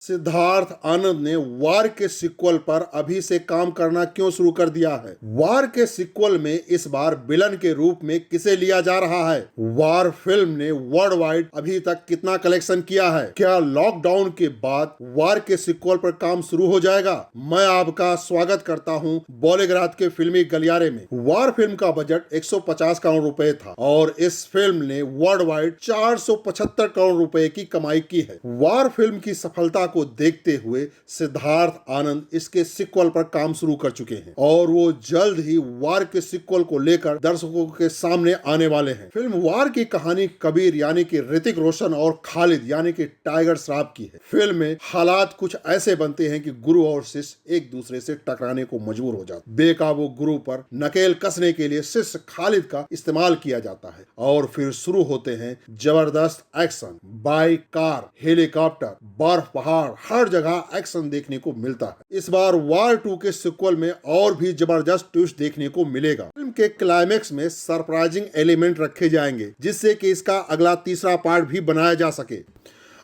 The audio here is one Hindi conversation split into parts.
सिद्धार्थ आनंद ने वार के सीक्वल पर अभी से काम करना क्यों शुरू कर दिया है? वार के सीक्वल में इस बार विलन के रूप में किसे लिया जा रहा है? वार फिल्म ने वर्ल्ड वाइड अभी तक कितना कलेक्शन किया है? क्या लॉकडाउन के बाद वार के सीक्वल पर काम शुरू हो जाएगा? मैं आपका स्वागत करता हूं बॉलीवुड के फिल्मी गलियारे में। वार फिल्म का बजट 150 करोड़ रुपए था और इस फिल्म ने वर्ल्ड वाइड 475 करोड़ रुपए की कमाई की है। वार फिल्म की सफलता को देखते हुए सिद्धार्थ आनंद इसके सीक्वल पर काम शुरू कर चुके हैं और वो जल्द ही वार के सीक्वल को लेकर दर्शकों के सामने आने वाले हैं। फिल्म वार की कहानी कबीर यानी कि ऋतिक रोशन और खालिद यानी कि टाइगर श्रॉफ की है। फिल्म में हालात कुछ ऐसे बनते हैं कि गुरु और शिष्य एक दूसरे से टकराने को मजबूर हो जाते। बेकाबू गुरु पर नकेल कसने के लिए शिष्य खालिद का इस्तेमाल किया जाता है और फिर शुरू होते हैं जबरदस्त एक्शन। बाइक, कार, हेलीकॉप्टर, बर्फ, पहाड़, हर जगह एक्शन देखने को मिलता है। इस बार वार 2 के सीक्वल में और भी जबरदस्त ट्विस्ट देखने को मिलेगा। फिल्म के क्लाइमेक्स में सरप्राइजिंग एलिमेंट रखे जाएंगे जिससे कि इसका अगला तीसरा पार्ट भी बनाया जा सके।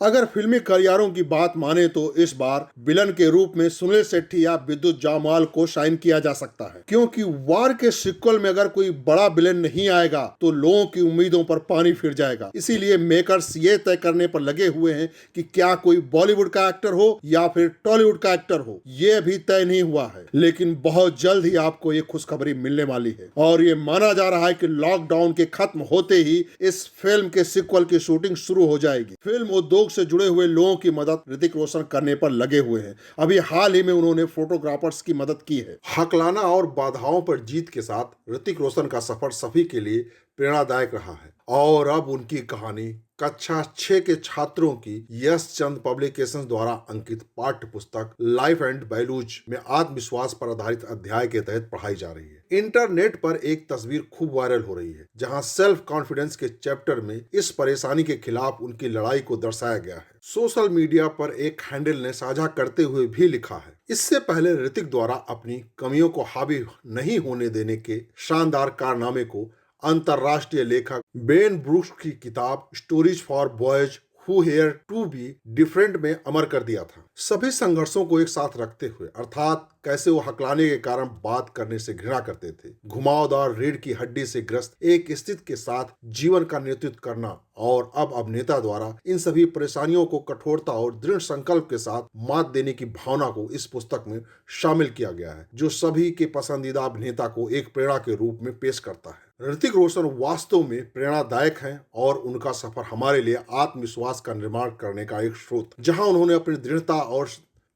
अगर फिल्मी करियरों की बात माने तो इस बार विलन के रूप में सुनील शेट्टी या विद्युत जामवाल को शाइन किया जा सकता है, क्योंकि वार के सीक्वल में अगर कोई बड़ा विलन नहीं आएगा तो लोगों की उम्मीदों पर पानी फिर जाएगा। इसीलिए मेकर्स ये तय करने पर लगे हुए हैं कि क्या कोई बॉलीवुड का एक्टर हो या फिर टॉलीवुड का एक्टर हो। ये अभी तय नहीं हुआ है, लेकिन बहुत जल्द ही आपको ये खुशखबरी मिलने वाली है और ये माना जा रहा है कि लॉकडाउन के खत्म होते ही इस फिल्म के सीक्वल की शूटिंग शुरू हो जाएगी। फिल्म उद्योग से जुड़े हुए लोगों की मदद ऋतिक रोशन करने पर लगे हुए हैं। अभी हाल ही में उन्होंने फोटोग्राफर्स की मदद की है। हकलाना और बाधाओं पर जीत के साथ ऋतिक रोशन का सफर सभी के लिए प्रेरणादायक रहा है और अब उनकी कहानी कक्षा 6 के छात्रों की यश चंद पब्लिकेशंस द्वारा अंकित पाठ्य पुस्तक लाइफ एंड वैल्यूज में आत्मविश्वास पर आधारित अध्याय के तहत पढ़ाई जा रही है। इंटरनेट पर एक तस्वीर खूब वायरल हो रही है जहां सेल्फ कॉन्फिडेंस के चैप्टर में इस परेशानी के खिलाफ उनकी लड़ाई को दर्शाया गया है। सोशल मीडिया पर एक हैंडल ने साझा करते हुए भी लिखा है, इससे पहले ऋतिक द्वारा अपनी कमियों को हावी नहीं होने देने के शानदार कारनामे को अंतरराष्ट्रीय लेखक बेन ब्रूक्स की किताब stories for boys who dare to be different में अमर कर दिया था। सभी संघर्षों को एक साथ रखते हुए, अर्थात कैसे वो हकलाने के कारण बात करने से घृणा करते थे, घुमावदार रीढ़ की हड्डी से ग्रस्त एक स्थिति के साथ जीवन का नेतृत्व करना और अब अभिनेता द्वारा इन सभी परेशानियों को कठोरता और दृढ़ संकल्प के साथ मात देने की भावना को इस पुस्तक में शामिल किया गया है, जो सभी के पसंदीदा अभिनेता को एक प्रेरणा के रूप में पेश करता है। ऋतिक रोशन वास्तव में प्रेरणादायक हैं और उनका सफर हमारे लिए आत्मविश्वास का निर्माण करने का एक स्रोत, जहां उन्होंने अपनी दृढ़ता और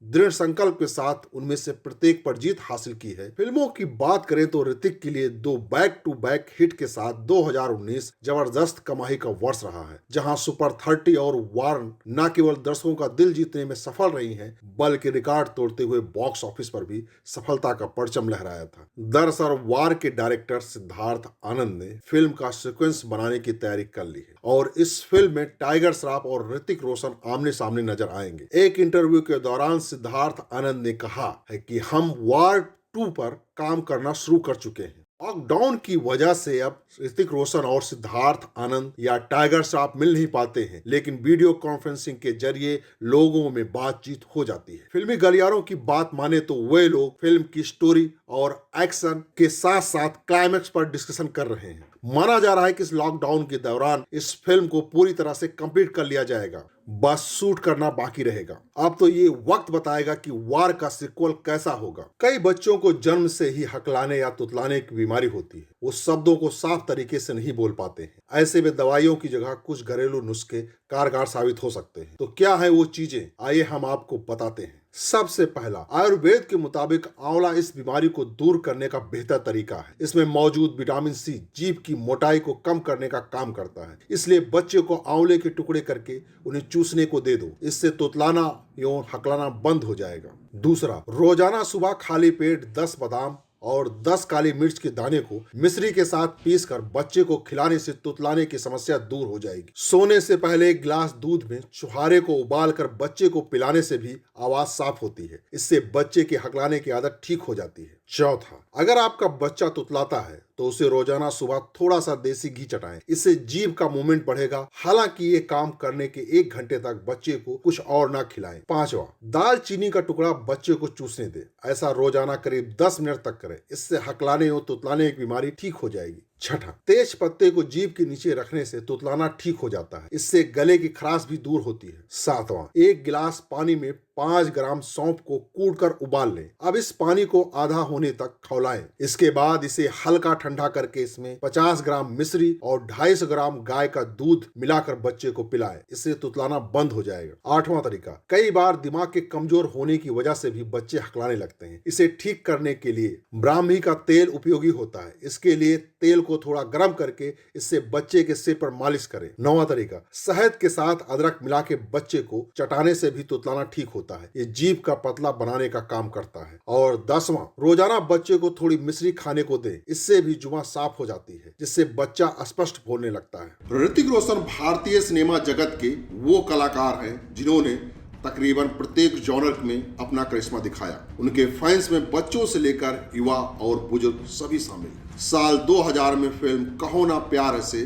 दृढ़ संकल्प के साथ उनमें से प्रत्येक पर जीत हासिल की है। फिल्मों की बात करें तो ऋतिक के लिए 2 बैक टू बैक हिट के साथ 2019 जबरदस्त कमाई का वर्ष रहा है, जहां सुपर 30 और वार न केवल दर्शकों का दिल जीतने में सफल रही हैं, बल्कि रिकॉर्ड तोड़ते हुए बॉक्स ऑफिस पर भी सफलता का परचम लहराया था। दरअसल वार के डायरेक्टर सिद्धार्थ आनंद ने फिल्म का सीक्वेंस बनाने की तैयारी कर ली है और इस फिल्म में टाइगर श्रॉफ और ऋतिक रोशन आमने सामने नजर आएंगे। एक इंटरव्यू के दौरान सिद्धार्थ आनंद ने कहा है कि हम वार 2 पर काम करना शुरू कर चुके हैं। लॉकडाउन की वजह से अब ऋतिक रोशन और सिद्धार्थ आनंद या टाइगर श्रॉफ मिल नहीं पाते हैं, लेकिन वीडियो कॉन्फ्रेंसिंग के जरिए लोगों में बातचीत हो जाती है। फिल्मी गलियारों की बात माने तो वे लोग फिल्म की स्टोरी और एक्शन के साथ साथ क्लाइमेक्स पर डिस्कशन कर रहे हैं। माना जा रहा है कि इस लॉकडाउन के दौरान इस फिल्म को पूरी तरह से कंप्लीट कर लिया जाएगा, बस शूट करना बाकी रहेगा। अब तो ये वक्त बताएगा कि वार का सीक्वल कैसा होगा। कई बच्चों को जन्म से ही हकलाने या तुतलाने की बीमारी होती है, वो शब्दों को साफ तरीके से नहीं बोल पाते हैं। ऐसे में दवाइयों की जगह कुछ घरेलू नुस्खे कारगर साबित हो सकते हैं। तो क्या है वो चीजें, आइए हम आपको बताते हैं। सबसे पहला, आयुर्वेद के मुताबिक आंवला इस बीमारी को दूर करने का बेहतर तरीका है। इसमें मौजूद विटामिन सी जीभ की मोटाई को कम करने का काम करता है, इसलिए बच्चे को आंवले के टुकड़े करके उन्हें चूसने को दे दो। इससे तुतलाना एवं हकलाना बंद हो जाएगा। दूसरा, रोजाना सुबह खाली पेट 10 बादाम और 10 काली मिर्च के दाने को मिश्री के साथ पीसकर बच्चे को खिलाने से तुतलाने की समस्या दूर हो जाएगी। सोने से पहले एक गिलास दूध में छुहारे को उबालकर बच्चे को पिलाने से भी आवाज साफ होती है। इससे बच्चे के हकलाने की आदत ठीक हो जाती है। चौथा, अगर आपका बच्चा तुतलाता है तो उसे रोजाना सुबह थोड़ा सा देसी घी चटाएं। इससे जीभ का मूवमेंट बढ़ेगा। हालांकि ये काम करने के 1 घंटे तक बच्चे को कुछ और ना खिलाएं। पांचवा, दालचीनी का टुकड़ा बच्चे को चूसने दे। ऐसा रोजाना करीब 10 मिनट तक करें। इससे हकलाने और तुतलाने की बीमारी ठीक हो जाएगी। छठा, तेज पत्ते को जीभ के नीचे रखने से तुतलाना ठीक हो जाता है। इससे गले की खराश भी दूर होती है। सातवां, 1 गिलास पानी में 5 ग्राम सौंफ को कूटकर उबाल लें। अब इस पानी को आधा होने तक खौलाएं। इसके बाद इसे हल्का ठंडा करके इसमें 50 ग्राम मिश्री और 250 ग्राम गाय का दूध मिलाकर बच्चे को पिलाएं। इससे तुतलाना बंद हो जाएगा। आठवां तरीका, कई बार दिमाग के कमजोर होने की वजह से भी बच्चे हकलाने लगते हैं। इसे ठीक करने के लिए ब्राह्मी का तेल उपयोगी होता है। इसके लिए तेल को थोड़ा गर्म करके इससे बच्चे के सिर पर मालिश करें। 9वां तरीका, शहद के साथ अदरक मिला के बच्चे को चटाने से भी तुतलाना ठीक होता है। ये जीभ का पतला बनाने का काम करता है। और 10वां, रोजाना बच्चे को थोड़ी मिश्री खाने को दें। इससे भी जुबान साफ हो जाती है, जिससे बच्चा स्पष्ट बोलने लगता है। ऋतिक रोशन भारतीय सिनेमा जगत के वो कलाकार हैं जिन्होंने तकरीबन प्रत्येक जॉनर में अपना करिश्मा दिखाया। उनके फैंस में बच्चों से लेकर युवा और बुजुर्ग सभी शामिल। साल 2000 में फिल्म कहो ना प्यार है से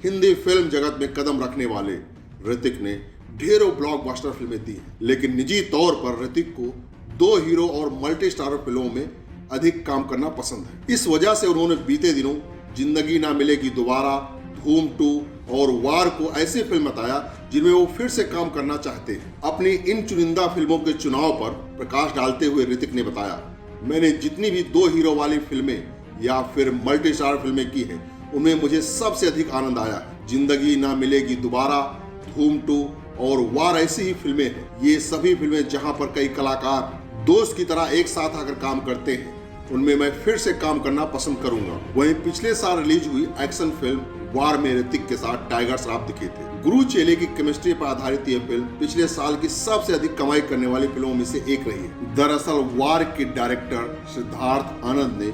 हिंदी फिल्म जगत में कदम रखने वाले ऋतिक ने ढेरों ब्लॉकबस्टर फिल्में दी हैं। लेकिन निजी तौर पर ऋतिक को 2 हीरो और मल्टी स्टारर फिल्मों में अधिक काम करना पसंद है। इस वजह से उन्होंने बीते दिनों जिंदगी ना मिलेगी दोबारा, धूम 2 और वार को ऐसी फिल्म बताया जिनमें वो फिर से काम करना चाहते हैं। अपनी इन चुनिंदा फिल्मों के चुनाव पर प्रकाश डालते हुए ऋतिक ने बताया, मैंने जितनी भी 2 हीरो वाली फिल्में या फिर मल्टी स्टार फिल्में की हैं, उनमें मुझे सबसे अधिक आनंद आया है। जिंदगी ना मिलेगी दोबारा, धूम 2 और वार ऐसी ही फिल्में हैं। ये सभी फिल्में जहां पर कई कलाकार दोस्त की तरह एक साथ आकर काम करते हैं, उनमें मैं फिर से काम करना पसंद करूंगा। वहीं पिछले साल रिलीज हुई एक्शन फिल्म वार में ऋतिक के साथ टाइगर श्रॉफ दिखे थे। गुरु चेले की केमिस्ट्री पर आधारित यह फिल्म पिछले साल की सबसे अधिक कमाई करने वाली फिल्मों में से एक रही है। दरअसल वार के डायरेक्टर सिद्धार्थ आनंद ने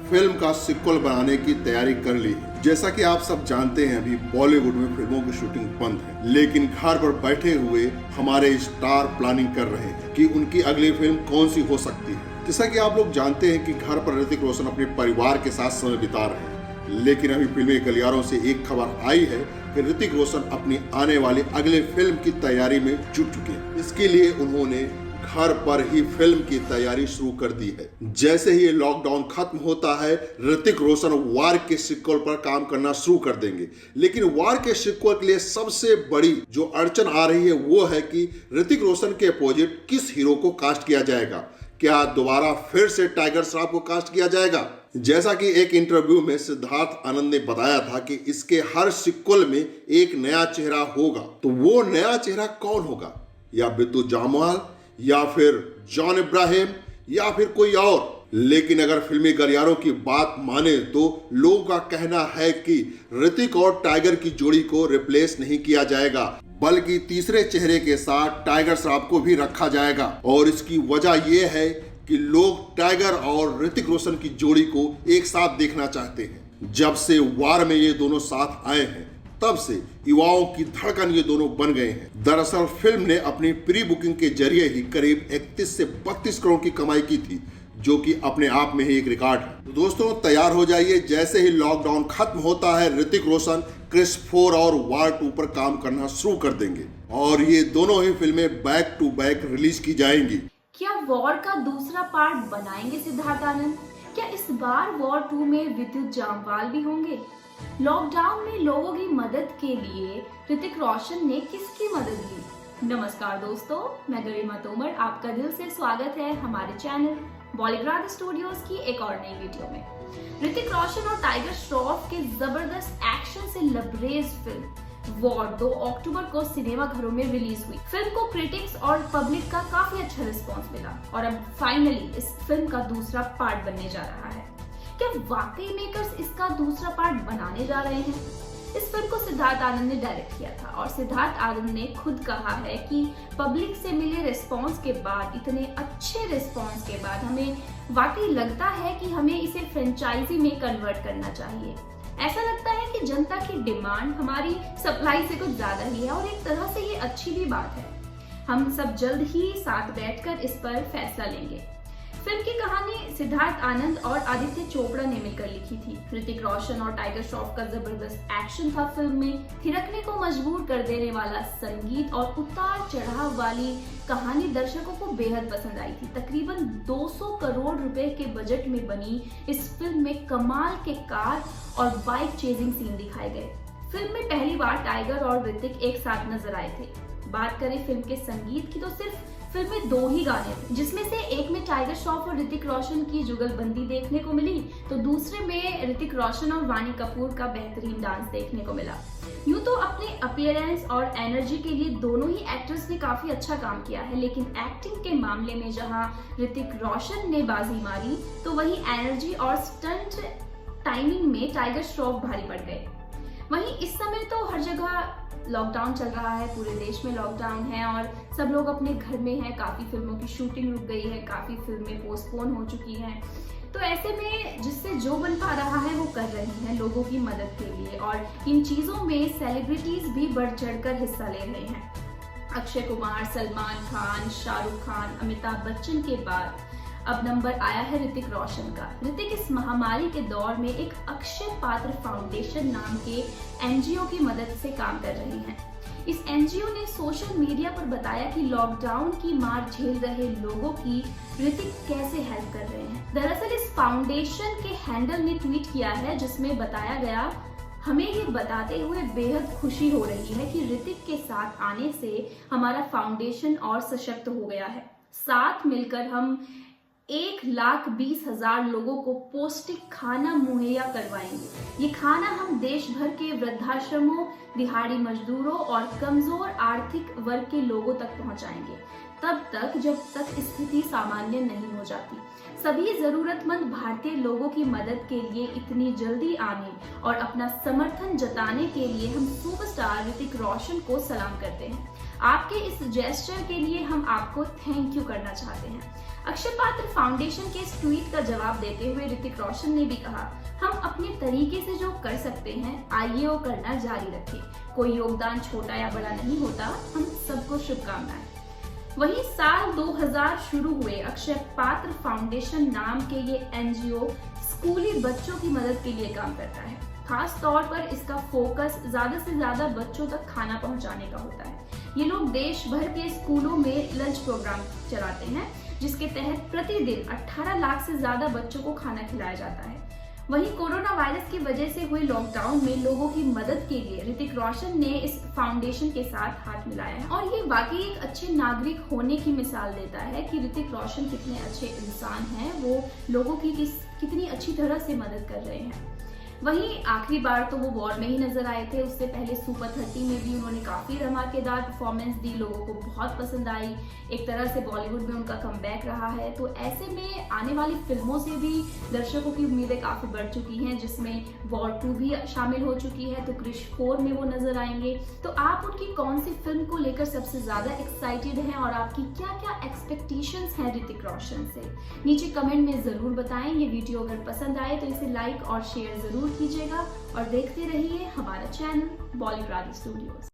फिल्म का सिक्वल बनाने की तैयारी कर ली है। जैसा कि आप सब जानते हैं, अभी बॉलीवुड में फिल्मों की शूटिंग बंद है, लेकिन घर पर बैठे हुए हमारे स्टार प्लानिंग कर रहे हैं कि उनकी अगली फिल्म कौन सी हो सकती है। जैसा कि आप लोग जानते हैं कि घर पर ऋतिक रोशन अपने परिवार के साथ समय बिता रहे हैं, लेकिन अभी फिल्मी गलियारों से एक खबर आई है कि ऋतिक रोशन अपनी आने वाली अगले फिल्म की तैयारी में जुट चुके हैं। इसके लिए उन्होंने घर पर ही फिल्म की तैयारी शुरू कर दी है। जैसे ही ये लॉकडाउन खत्म होता है, ऋतिक रोशन वार के सिक्वल पर काम करना शुरू कर देंगे। लेकिन वार के सिक्वल के लिए सबसे बड़ी जो अड़चन आ रही है वो है कि ऋतिक रोशन के अपोजिट किस हीरो को कास्ट किया जाएगा। क्या दोबारा फिर से टाइगर श्रॉफ को कास्ट किया जाएगा? जैसा कि एक इंटरव्यू में सिद्धार्थ आनंद ने बताया था कि इसके हर सिक्वल में एक नया चेहरा होगा। तो वो नया चेहरा कौन होगा? या बिद्दू जामवाल, या फिर जॉन इब्राहिम, या फिर कोई और। लेकिन अगर फिल्मी गलियारों की बात माने तो लोगों का कहना है कि ऋतिक और टाइगर की जोड़ी को रिप्लेस नहीं किया जाएगा, बल्कि तीसरे चेहरे के साथ टाइगर श्रॉफ को भी रखा जाएगा। और इसकी वजह यह है कि लोग टाइगर और ऋतिक रोशन की जोड़ी को एक साथ देखना चाहते हैं। जब से वार में ये दोनों साथ आए हैं, तब से युवाओं की धड़कन ये दोनों बन गए हैं। दरअसल फिल्म ने अपनी प्री बुकिंग के जरिए ही करीब 31 से 32 करोड़ की कमाई की थी, जो कि अपने आप में ही एक रिकॉर्ड है। तो दोस्तों तैयार हो जाइए, जैसे ही लॉकडाउन खत्म होता है ऋतिक रोशन क्रिस 4 और वार 2 पर काम करना शुरू कर देंगे और ये दोनों ही फिल्में बैक टू बैक रिलीज की जाएंगी। क्या वॉर का दूसरा पार्ट बनाएंगे सिद्धार्थ आनंद? क्या इस बार वॉर 2 में विद्युत जामवाल भी होंगे? लॉकडाउन में लोगों की मदद के लिए ऋतिक रोशन ने किसकी मदद ली? नमस्कार दोस्तों, मैं गरिमा तोमर, आपका दिल से स्वागत है हमारे चैनल बॉलीग्राड स्टूडियोज की एक और नई वीडियो में। ऋतिक रोशन और टाइगर श्रॉफ के जबरदस्त एक्शन से लबरेज फिल्म वॉर 2 अक्टूबर को सिनेमा घरों में रिलीज हुई। फिल्म को क्रिटिक्स और पब्लिक का काफी अच्छा रिस्पांस मिला और अब फाइनली इस फिल्म का दूसरा पार्ट बनने जा रहा है। क्या वाकई मेकर्स इसका दूसरा पार्ट बनाने जा रहे हैं? इस फिल्म को सिद्धार्थ आनंद ने डायरेक्ट किया था और सिद्धार्थ आनंद ने खुद कहा है कि पब्लिक से मिले रिस्पांस के बाद, इतने अच्छे रिस्पांस के बाद हमें वाकई लगता है कि हमें इसे फ्रेंचाइजी में कन्वर्ट करना चाहिए। ऐसा लगता है कि जनता की डिमांड हमारी सप्लाई से कुछ ज्यादा ही है और एक तरह से ये अच्छी भी बात है। हम सब जल्द ही साथ बैठकर इस पर फैसला लेंगे। फिल्म की कहानी सिद्धार्थ आनंद और आदित्य चोपड़ा ने मिलकर लिखी थी। ऋतिक रोशन और टाइगर श्रॉफ का जबरदस्त एक्शन था फिल्म में। थिरकने को मजबूर कर देने वाला संगीत और उतार चढ़ाव वाली कहानी दर्शकों को बेहद पसंद आई थी। तकरीबन 200 करोड़ रुपए के बजट में बनी इस फिल्म में कमाल के कार और बाइक चेजिंग सीन दिखाए गए। फिल्म में पहली बार टाइगर और ऋतिक एक साथ नजर आए थे। बात करें फिल्म के संगीत की तो सिर्फ फिल्म में 2 ही गाने थे, जिसमें से एक में टाइगर श्रॉफ और ऋतिक रोशन की जुगलबंदी देखने को मिली तो दूसरे में ऋतिक रोशन और वाणी कपूर का बेहतरीन डांस देखने को मिला। यूं तो अपने अपीयरेंस और एनर्जी के लिए दोनों ही एक्टर्स ने काफी अच्छा काम किया है, लेकिन एक्टिंग के मामले में जहां ऋतिक रोशन ने बाजी मारी तो वहीं एनर्जी और स्टंट टाइमिंग में टाइगर श्रॉफ भारी पड़ गए। वहीं इस समय तो हर जगह लॉकडाउन चल रहा है, पूरे देश में लॉकडाउन है और सब लोग अपने घर में हैं। काफी फिल्मों की शूटिंग रुक गई है, काफी फिल्में पोस्टपोन हो चुकी हैं। तो ऐसे में जिससे जो बन पा रहा है वो कर रही हैं लोगों की मदद के लिए, और इन चीजों में सेलिब्रिटीज भी बढ़ चढ़कर हिस्सा ले रहे हैं। अक्षय कुमार, सलमान खान, शाहरुख खान, अमिताभ बच्चन के बाद अब नंबर आया है ऋतिक रोशन का। ऋतिक इस महामारी के दौर में एक अक्षय पात्र फाउंडेशन नाम के एनजीओ की मदद से काम कर रहे हैं। इस एनजीओ ने सोशल मीडिया पर बताया कि लॉकडाउन की मार झेल रहे लोगों की ऋतिक कैसे हेल्प कर रहे हैं। दरअसल इस फाउंडेशन के हैंडल ने ट्वीट किया है जिसमें बताया गया, हमें ये बताते हुए बेहद खुशी हो रही है कि ऋतिक के साथ आने से हमारा फाउंडेशन और सशक्त हो गया है। साथ मिलकर हम 1,20,000 लोगों को पौष्टिक खाना मुहैया करवाएंगे। ये खाना हम देश भर के वृद्धाश्रमों, दिहाड़ी मजदूरों और कमजोर आर्थिक वर्ग के लोगों तक पहुंचाएंगे, तब तक जब तक स्थिति सामान्य नहीं हो जाती। सभी जरूरतमंद भारतीय लोगों की मदद के लिए इतनी जल्दी आने और अपना समर्थन जताने के लिए हम सुपरस्टार ऋतिक रोशन को सलाम करते हैं। आपके इस जेस्चर के लिए हम आपको थैंक यू करना चाहते हैं। अक्षय पात्र फाउंडेशन के इस ट्वीट का जवाब देते हुए ऋतिक रोशन ने भी कहा, हम अपने तरीके से जो कर सकते हैं आइए वो करना जारी रखें। कोई योगदान छोटा या बड़ा नहीं होता। हम सबको शुभकामनाएं। वहीं साल 2000 शुरू हुए अक्षय पात्र फाउंडेशन नाम के ये एनजीओ स्कूली बच्चों की मदद के लिए काम करता है। खास तौर पर इसका फोकस ज्यादा से ज्यादा बच्चों तक खाना पहुंचाने का होता है। ये लोग देश भर के स्कूलों में लंच प्रोग्राम चलाते हैं, जिसके तहत प्रतिदिन 18 लाख से ज्यादा बच्चों को खाना खिलाया जाता है। वहीं कोरोना वायरस की वजह से हुए लॉकडाउन में लोगों की मदद के लिए ऋतिक रोशन ने इस फाउंडेशन के साथ हाथ मिलाया है, और ये वाकई एक अच्छे नागरिक होने की मिसाल देता है कि ऋतिक रोशन कितने अच्छे इंसान हैं, वो लोगों की कितनी अच्छी तरह से मदद कर रहे हैं। वहीं आखिरी बार तो वो वॉर में ही नजर आए थे, उससे पहले सुपर 30 में भी उन्होंने काफी धमाकेदार परफॉर्मेंस दी, लोगों को बहुत पसंद आई। एक तरह से बॉलीवुड में उनका कमबैक रहा है। तो ऐसे में आने वाली फिल्मों से भी दर्शकों की उम्मीदें काफी बढ़ चुकी हैं, जिसमें वॉर 2 भी शामिल हो चुकी है, तो क्रिश 4 में वो नजर आएंगे। तो आप उनकी कौन सी फिल्म को लेकर सबसे ज्यादा एक्साइटेड हैं और आपकी क्या क्या एक्सपेक्टेशंस हैं ऋतिक रोशन से, नीचे कमेंट में जरूर बताएं। ये वीडियो अगर पसंद आए तो इसे लाइक और शेयर जरूर कीजिएगा और देखते रहिए हमारा चैनल बॉलीवुड स्टूडियोज।